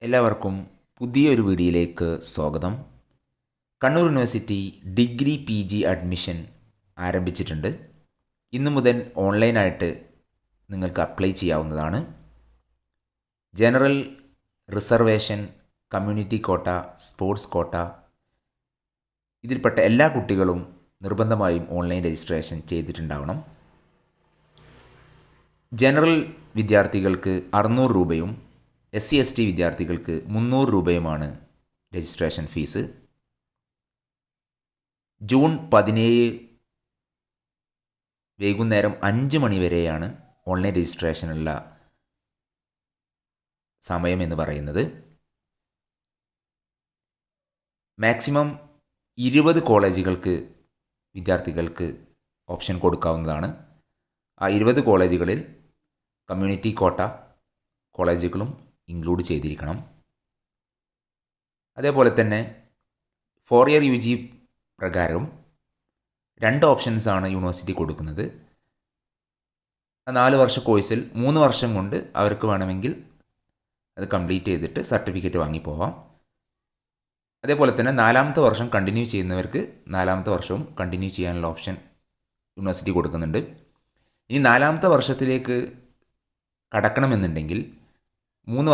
എല്ലാവർക്കും പുതിയൊരു വീഡിയോയിലേക്ക് സ്വാഗതം. Kannur university degree PG admission ആരംഭിച്ചിട്ടുണ്ട്. ഇന്നു മുതൽ ഓൺലൈനായിട്ട് നിങ്ങൾക്ക് അപ്ലൈ ചെയ്യാവുന്നതാണ്. General, reservation, community quota, sports quota ഇതിൽപ്പെട്ട എല്ലാ കുട്ടികളും നിർബന്ധമായും ഓൺലൈൻ രജിസ്ട്രേഷൻ ചെയ്തിട്ടുണ്ടാവണം. ജനറൽ വിദ്യാർത്ഥികൾക്ക് 600 രൂപയും SC/ST വിദ്യാർത്ഥികൾക്ക് 300 രൂപയുമാണ് രജിസ്ട്രേഷൻ ഫീസ്. ജൂൺ 17 വൈകുന്നേരം 5 മണി വരെയാണ് ഓൺലൈൻ രജിസ്ട്രേഷനുള്ള സമയം എന്ന് പറയുന്നത്. മാക്സിമം 20 കോളേജുകൾക്ക് വിദ്യാർത്ഥികൾക്ക് ഓപ്ഷൻ കൊടുക്കാവുന്നതാണ്. ആ 20 കോളേജുകളിൽ കമ്മ്യൂണിറ്റി കോട്ട കോളേജുകളും ഇൻക്ലൂഡ് ചെയ്തിരിക്കണം. അതേപോലെ തന്നെ 4 ഇയർ UG പ്രകാരം 2 ഓപ്ഷൻസാണ് യൂണിവേഴ്സിറ്റി കൊടുക്കുന്നത്. 4 വർഷ കോഴ്സിൽ 3 വർഷം കൊണ്ട് അവർക്ക് വേണമെങ്കിൽ അത് കംപ്ലീറ്റ് ചെയ്തിട്ട് സർട്ടിഫിക്കറ്റ് വാങ്ങിപ്പോവാം. അതേപോലെ തന്നെ 4ാമത്തെ വർഷം കണ്ടിന്യൂ ചെയ്യുന്നവർക്ക് 4ാമത്തെ വർഷവും കണ്ടിന്യൂ ചെയ്യാനുള്ള ഓപ്ഷൻ യൂണിവേഴ്സിറ്റി കൊടുക്കുന്നുണ്ട്. ഇനി 4ാമത്തെ വർഷത്തിലേക്ക് കടക്കണമെന്നുണ്ടെങ്കിൽ 3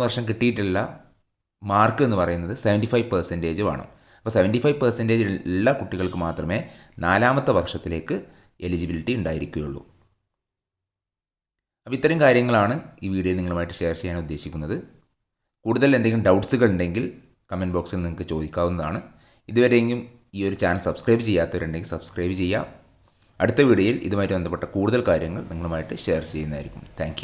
വർഷം കിട്ടിയിട്ടുള്ള മാർക്ക് എന്ന് പറയുന്നത് 75% വേണം. അപ്പോൾ 75% ഉള്ള കുട്ടികൾക്ക് മാത്രമേ 4ാമത്തെ വർഷത്തിലേക്ക് എലിജിബിലിറ്റി ഉണ്ടായിരിക്കുകയുള്ളൂ. അപ്പോൾ ഇത്തരം കാര്യങ്ങളാണ് ഈ വീഡിയോയിൽ നിങ്ങളുമായിട്ട് ഷെയർ ചെയ്യാൻ ഉദ്ദേശിക്കുന്നത്. കൂടുതൽ എന്തെങ്കിലും ഡൗട്ട്സുകൾ ഉണ്ടെങ്കിൽ കമൻറ്റ് ബോക്സിൽ നിങ്ങൾക്ക് ചോദിക്കാവുന്നതാണ്. ഇതുവരെയെങ്കിലും ഈ ഒരു ചാനൽ സബ്സ്ക്രൈബ് ചെയ്യാത്തവരുണ്ടെങ്കിൽ സബ്സ്ക്രൈബ് ചെയ്യുക. അടുത്ത വീഡിയോയിൽ ഇതുമായിട്ട് ബന്ധപ്പെട്ട കൂടുതൽ കാര്യങ്ങൾ നിങ്ങളുമായിട്ട് ഷെയർ ചെയ്യുന്നതായിരിക്കും. താങ്ക്